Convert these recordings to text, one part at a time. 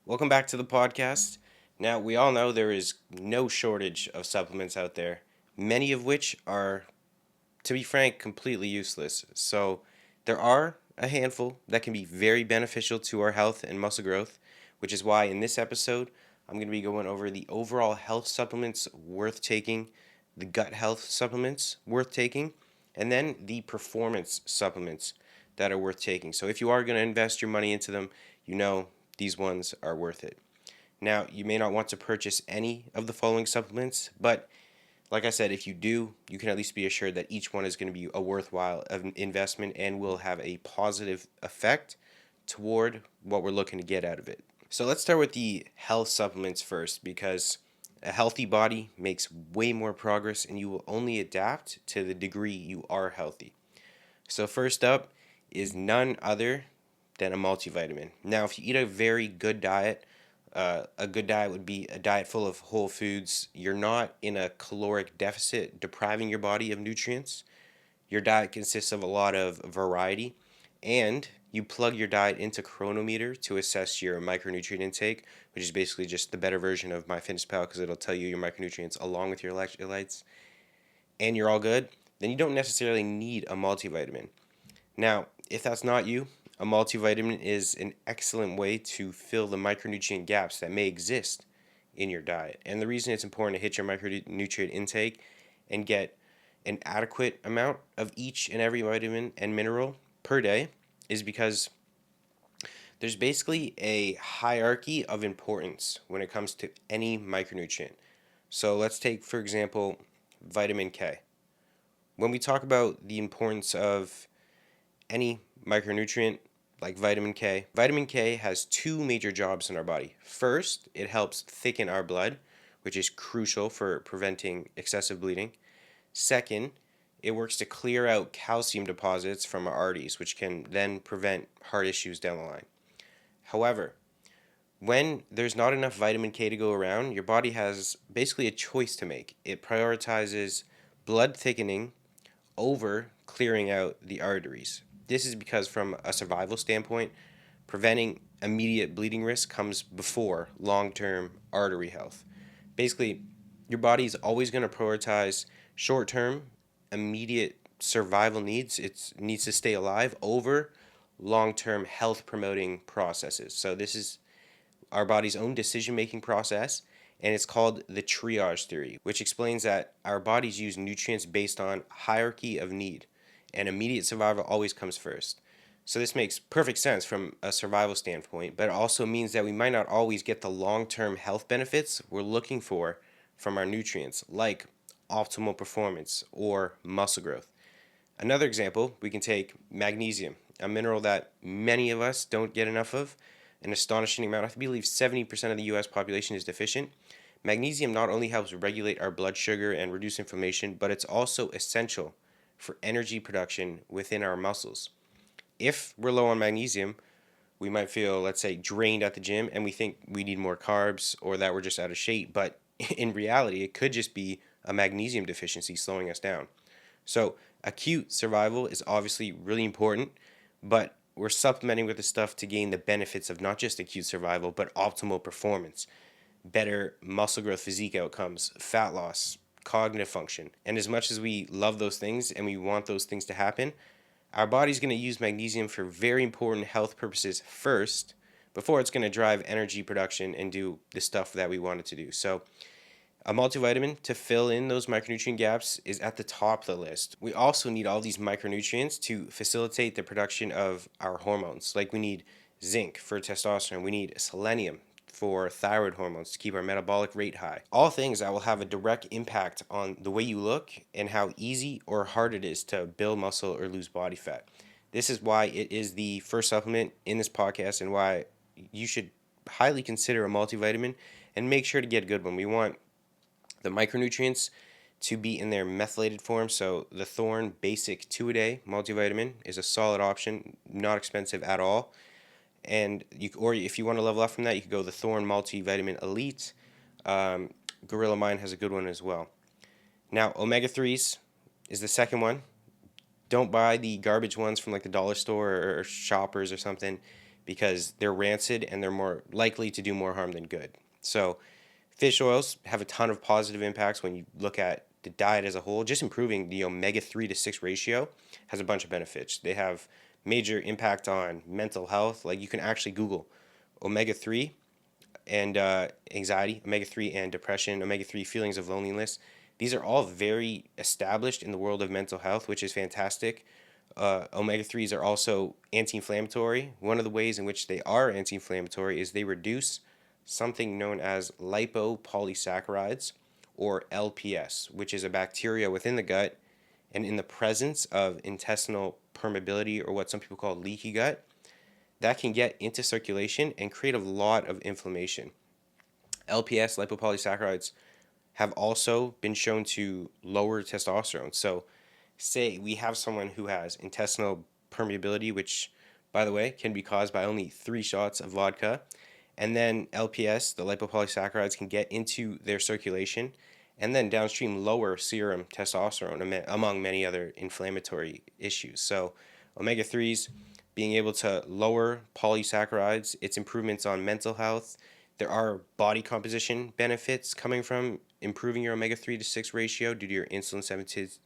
Welcome back to the podcast. Now, we all know there is no shortage of supplements out there, many of which are, to be frank, completely useless. So, there are a handful that can be very beneficial to our health and muscle growth, which is why in this episode, I'm going to be going over the overall health supplements worth taking, the gut health supplements worth taking, and then the performance supplements that are worth taking. So, if you are going to invest your money into them, you know these ones are worth it. Now, you may not want to purchase any of the following supplements, but like I said, if you do, you can at least be assured that each one is going to be a worthwhile investment and will have a positive effect toward what we're looking to get out of it. So let's start with the health supplements first because a healthy body makes way more progress and you will only adapt to the degree you are healthy. So, first up is none other than a multivitamin. Now, if you eat a very good diet, a good diet would be a diet full of whole foods. You're not in a caloric deficit, depriving your body of nutrients. Your diet consists of a lot of variety, and you plug your diet into Chronometer to assess your micronutrient intake, which is basically just the better version of MyFitnessPal because it'll tell you your micronutrients along with your electrolytes, and you're all good. Then you don't necessarily need a multivitamin. Now, if that's not you, a multivitamin is an excellent way to fill the micronutrient gaps that may exist in your diet. And the reason it's important to hit your micronutrient intake and get an adequate amount of each and every vitamin and mineral per day is because there's basically a hierarchy of importance when it comes to any micronutrient. So let's take, for example, vitamin K. When we talk about the importance of any micronutrient like vitamin K has two major jobs in our body. First, it helps thicken our blood, which is crucial for preventing excessive bleeding. Second, it works to clear out calcium deposits from our arteries, which can then prevent heart issues down the line. However, when there's not enough vitamin K to go around, your body has basically a choice to make. It prioritizes blood thickening over clearing out the arteries. This is because, from a survival standpoint, preventing immediate bleeding risk comes before long term artery health. Basically, your body is always going to prioritize short term, immediate survival needs. It needs to stay alive over long term health promoting processes. So, this is our body's own decision making process, and it's called the triage theory, which explains that our bodies use nutrients based on hierarchy of need, and immediate survival always comes first. So this makes perfect sense from a survival standpoint, but it also means that we might not always get the long-term health benefits we're looking for from our nutrients, like optimal performance or muscle growth. Another example, we can take magnesium, a mineral that many of us don't get enough of. An astonishing amount, I believe 70% of the US population is deficient. Magnesium not only helps regulate our blood sugar and reduce inflammation, but it's also essential for energy production within our muscles. If we're low on magnesium, we might feel, let's say, drained at the gym and we think we need more carbs or that we're just out of shape. But in reality, it could just be a magnesium deficiency slowing us down. So, acute survival is obviously really important, but we're supplementing with the stuff to gain the benefits of not just acute survival, but optimal performance, better muscle growth, physique outcomes, fat loss, cognitive function. And as much as we love those things and we want those things to happen, our body's going to use magnesium for very important health purposes first before it's going to drive energy production and do the stuff that we want it to do. So, a multivitamin to fill in those micronutrient gaps is at the top of the list. We also need all these micronutrients to facilitate the production of our hormones. Like we need zinc for testosterone, we need selenium for thyroid hormones to keep our metabolic rate high. All things that will have a direct impact on the way you look and how easy or hard it is to build muscle or lose body fat. This is why it is the first supplement in this podcast and why you should highly consider a multivitamin and make sure to get a good one. We want the micronutrients to be in their methylated form. So the Thorne Basic 2-a-day multivitamin is a solid option, not expensive at all. And or if you want to level up from that, you could go the Thorne Multivitamin Elite. Gorilla Mind has a good one as well. Now, omega 3s is the second one. Don't buy the garbage ones from like the dollar store or Shoppers or something. because they're rancid and they're more likely to do more harm than good. So fish oils have a ton of positive impacts when you look at the diet as a whole. Just improving the omega 3 to 6 ratio has a bunch of benefits. They have major impact on mental health. Like you can actually Google omega 3 and anxiety, omega 3 and depression, omega 3 feelings of loneliness. These are all very established in the world of mental health, which is fantastic. Omega 3s are also anti inflammatory. One of the ways in which they are anti inflammatory is they reduce something known as lipopolysaccharides, or LPS, which is a bacteria within the gut, and in the presence of intestinal permeability, or what some people call leaky gut, that can get into circulation and create a lot of inflammation. LPS, lipopolysaccharides, have also been shown to lower testosterone. So, say we have someone who has intestinal permeability, which, by the way, can be caused by only 3 shots of vodka, and then LPS, the lipopolysaccharides, can get into their circulation and then downstream lower serum testosterone, among many other inflammatory issues. So, omega 3s being able to lower polysaccharides, its improvements on mental health. There are body composition benefits coming from improving your omega 3 to 6 ratio due to your insulin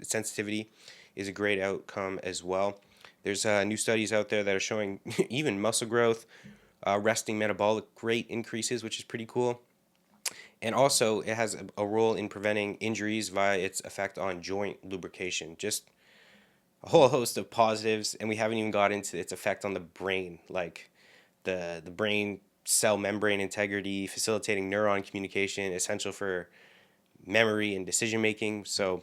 sensitivity is a great outcome as well. There's new studies out there that are showing even muscle growth, resting metabolic rate increases, which is pretty cool. And also, it has a role in preventing injuries via its effect on joint lubrication. Just a whole host of positives, and we haven't even got into its effect on the brain, like the brain cell membrane integrity, facilitating neuron communication, essential for memory and decision making. So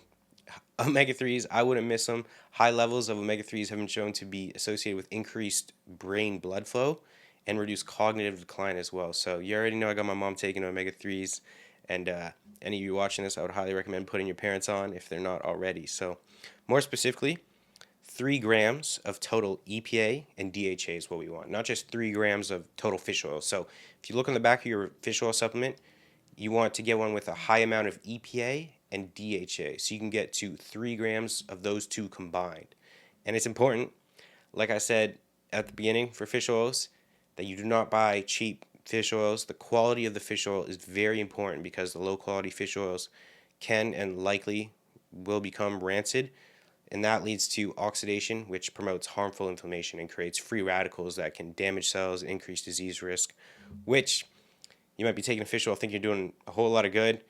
omega 3s, I wouldn't miss them. High levels of omega 3s have been shown to be associated with increased brain blood flow and reduced cognitive decline as well. So you already know I got my mom taking omega 3s, and any of you watching this, I would highly recommend putting your parents on if they're not already. So more specifically, 3 grams of total EPA and DHA is what we want, not just 3 grams of total fish oil. So if you look on the back of your fish oil supplement, you want to get one with a high amount of EPA and DHA, so you can get to 3 grams of those two combined. And it's important, like I said at the beginning, for fish oils, that you do not buy cheap fish oils. The quality of the fish oil is very important because the low quality fish oils can and likely will become rancid, and that leads to oxidation, which promotes harmful inflammation and creates free radicals that can damage cells, increase disease risk, which you might be taking a fish oil thinking you're doing a whole lot of good,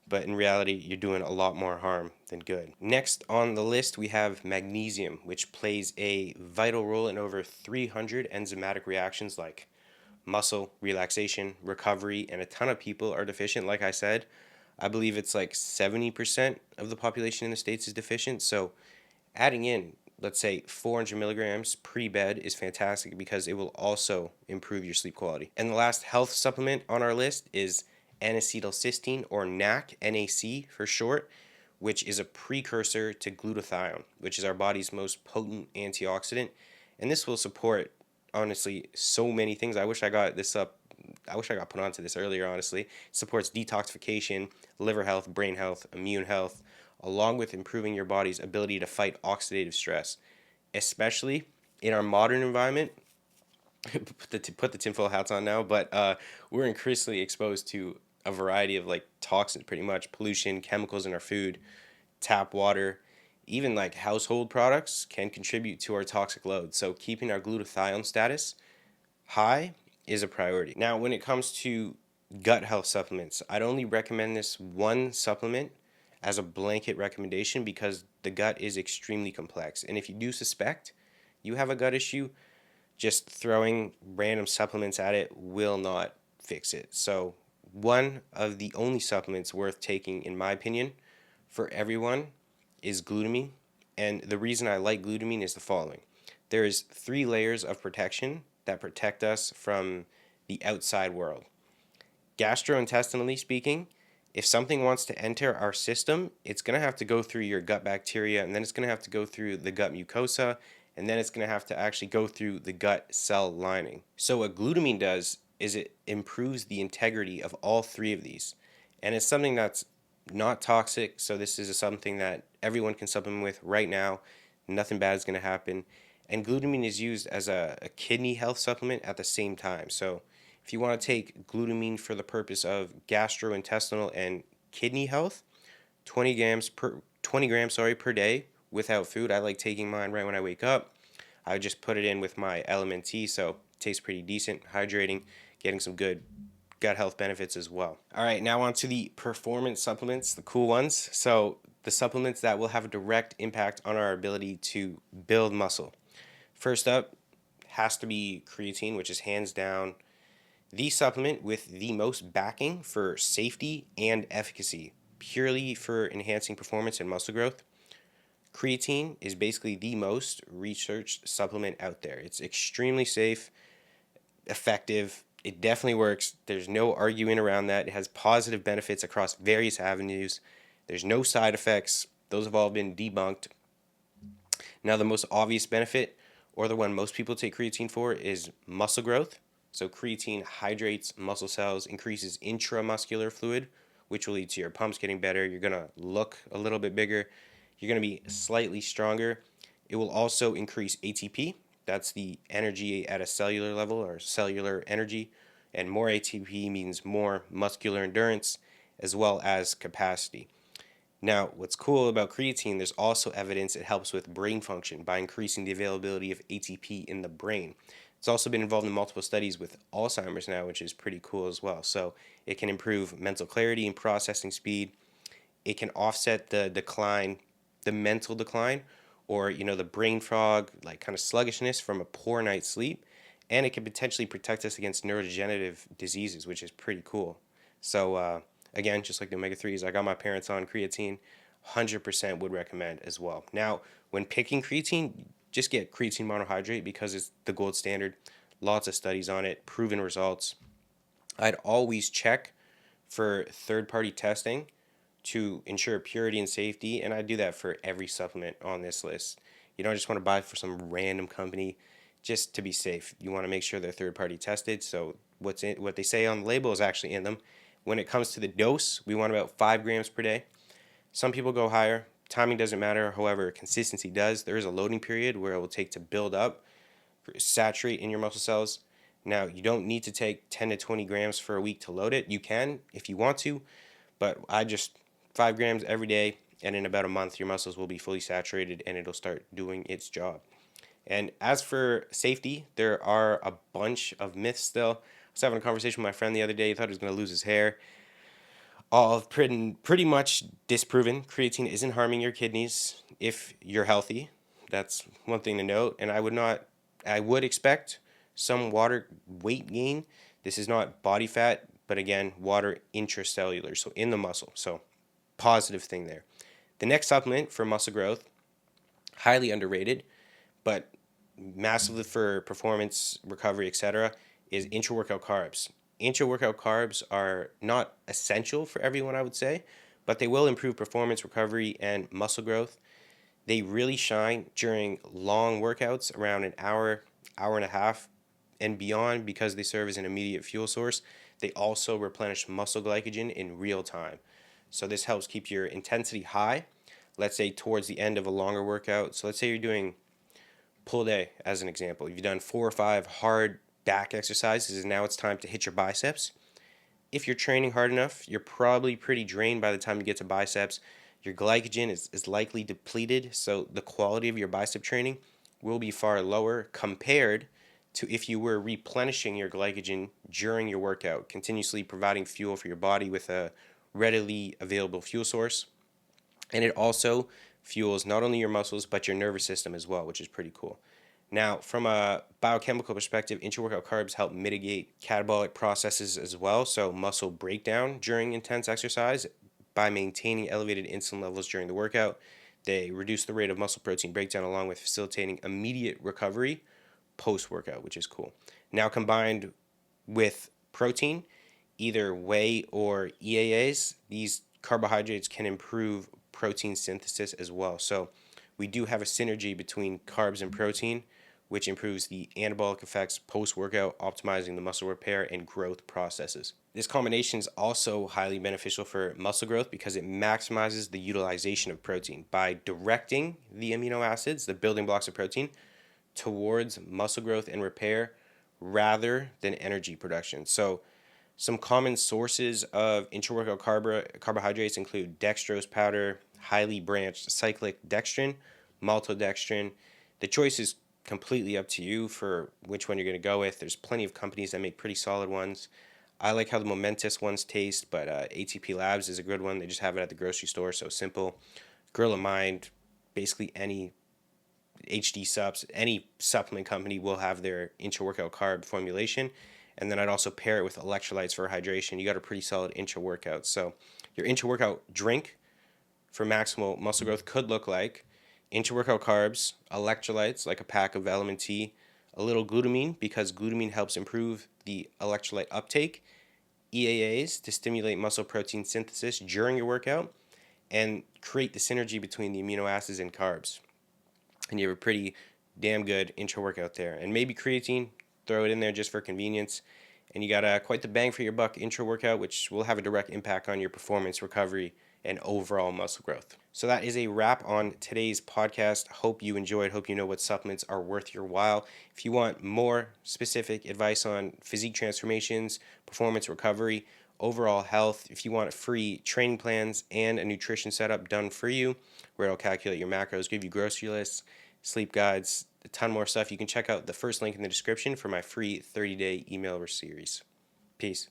but in reality, you're doing a lot more harm than good. Next on the list, we have magnesium, which plays a vital role in over 300 enzymatic reactions like muscle relaxation, recovery, and a ton of people are deficient. Like I said, I believe it's like 70% of the population in the States is deficient. So adding in, let's say, 400 milligrams pre-bed is fantastic because it will also improve your sleep quality. And the last health supplement on our list is N-acetylcysteine, or NAC, NAC for short, which is a precursor to glutathione, which is our body's most potent antioxidant. And this will support, honestly, so many things. I wish I got put onto this earlier, honestly. It supports detoxification, liver health, brain health, immune health, along with improving your body's ability to fight oxidative stress, especially in our modern environment. put the tinfoil hats on now, but we're increasingly exposed to a variety of like toxins, pretty much pollution, chemicals in our food, tap water, even like household products can contribute to our toxic load. So keeping our glutathione status high is a priority. Now, when it comes to gut health supplements, I'd only recommend this one supplement as a blanket recommendation because the gut is extremely complex. And if you do suspect you have a gut issue, just throwing random supplements at it will not fix it. So one of the only supplements worth taking, in my opinion, for everyone is glutamine. And the reason I like glutamine is the following. There is 3 layers of protection that protect us from the outside world. Gastrointestinally speaking, if something wants to enter our system, it's going to have to go through your gut bacteria, and then it's going to have to go through the gut mucosa, and then it's going to have to actually go through the gut cell lining. So what glutamine does is it improves the integrity of all 3 of these. And it's something that's not toxic, so this is something that everyone can supplement with right now. Nothing bad is going to happen. And glutamine is used as a kidney health supplement at the same time. So if you want to take glutamine for the purpose of gastrointestinal and kidney health, 20 grams per day without food. I like taking mine right when I wake up. I would just put it in with my element tea, so it tastes pretty decent, hydrating, getting some good gut health benefits as well. All right, now on to the performance supplements, the cool ones. So the supplements that will have a direct impact on our ability to build muscle. First up has to be creatine, which is hands down the supplement with the most backing for safety and efficacy, purely for enhancing performance and muscle growth. Creatine is basically the most researched supplement out there. It's extremely safe, effective. It definitely works. There's no arguing around that. It has positive benefits across various avenues. There's no side effects. Those have all been debunked. Now, the most obvious benefit, or the one most people take creatine for, is muscle growth. So creatine hydrates muscle cells, increases intramuscular fluid, which will lead to your pumps getting better. You're going to look a little bit bigger. You're going to be slightly stronger. It will also increase ATP. That's the energy at a cellular level, or cellular energy. And more ATP means more muscular endurance as well as capacity. Now, what's cool about creatine, there's also evidence it helps with brain function by increasing the availability of ATP in the brain. It's also been involved in multiple studies with Alzheimer's now, which is pretty cool as well. So it can improve mental clarity and processing speed. It can offset the decline, the mental decline, or the brain fog, like kind of sluggishness from a poor night's sleep. And it can potentially protect us against neurodegenerative diseases, which is pretty cool. So again, just like the omega-3s, I got my parents on creatine. 100% would recommend as well. Now, when picking creatine, just get creatine monohydrate because it's the gold standard. Lots of studies on it, proven results. I'd always check for third-party testing to ensure purity and safety, and I do that for every supplement on this list. You don't just want to buy for some random company just to be safe. You want to make sure they're third-party tested, so what they say on the label is actually in them. When it comes to the dose, we want about 5 grams per day. Some people go higher. Timing doesn't matter. However, consistency does. There is a loading period where it will take to build up, saturate in your muscle cells. Now, you don't need to take 10 to 20 grams for a week to load it. You can if you want to, but I just 5 grams every day, and in about a month, your muscles will be fully saturated and it'll start doing its job. And as for safety, there are a bunch of myths still. I was having a conversation with my friend the other day. He thought he was going to lose his hair. All pretty much disproven. Creatine isn't harming your kidneys if you're healthy. That's one thing to note. And I would expect some water weight gain. This is not body fat, but again, water intracellular, so in the muscle. So positive thing there. The next supplement for muscle growth, highly underrated, but massively for performance, recovery, etc., is intra-workout carbs. Intra-workout carbs are not essential for everyone, I would say, but they will improve performance, recovery, and muscle growth. They really shine during long workouts, around an hour, hour and a half, and beyond, because they serve as an immediate fuel source. They also replenish muscle glycogen in real time. So this helps keep your intensity high, let's say towards the end of a longer workout. So let's say you're doing pull day as an example. You've done 4 or 5 hard back exercises and now it's time to hit your biceps. If you're training hard enough, you're probably pretty drained by the time you get to biceps. Your glycogen is likely depleted, so the quality of your bicep training will be far lower compared to if you were replenishing your glycogen during your workout, continuously providing fuel for your body with a readily available fuel source. And it also fuels not only your muscles but your nervous system as well, which is pretty cool. Now, from a biochemical perspective, intra-workout carbs help mitigate catabolic processes as well, so muscle breakdown during intense exercise by maintaining elevated insulin levels during the workout. They reduce the rate of muscle protein breakdown along with facilitating immediate recovery post-workout, which is cool. Now, combined with protein, either whey or EAAs, these carbohydrates can improve protein synthesis as well. So we do have a synergy between carbs and protein, which improves the anabolic effects post-workout, optimizing the muscle repair and growth processes. This combination is also highly beneficial for muscle growth because it maximizes the utilization of protein by directing the amino acids, the building blocks of protein, towards muscle growth and repair rather than energy production. So, some common sources of intra-workout carbohydrates include dextrose powder, highly branched cyclic dextrin, maltodextrin. The choice is completely up to you for which one you're going to go with. There's plenty of companies that make pretty solid ones. I like how the momentous ones taste, but ATP Labs is a good one. They just have it at the grocery store, so simple. Girl of Mind, basically any HD subs, any supplement company will have their intra-workout carb formulation. And then I'd also pair it with electrolytes for hydration. You got a pretty solid intra-workout. So your intra-workout drink for maximal muscle growth could look like intra-workout carbs, electrolytes like a pack of Element T, a little glutamine because glutamine helps improve the electrolyte uptake, EAAs to stimulate muscle protein synthesis during your workout, and create the synergy between the amino acids and carbs. And you have a pretty damn good intra workout there. And maybe creatine, throw it in there just for convenience. And you got quite the bang for your buck intra workout, which will have a direct impact on your performance, recovery, and overall muscle growth. So that is a wrap on today's podcast. Hope you enjoyed. Hope you know what supplements are worth your while. If you want more specific advice on physique transformations, performance recovery, overall health, if you want free training plans and a nutrition setup done for you, where it'll calculate your macros, give you grocery lists, sleep guides, a ton more stuff, you can check out the first link in the description for my free 30-day email series. Peace.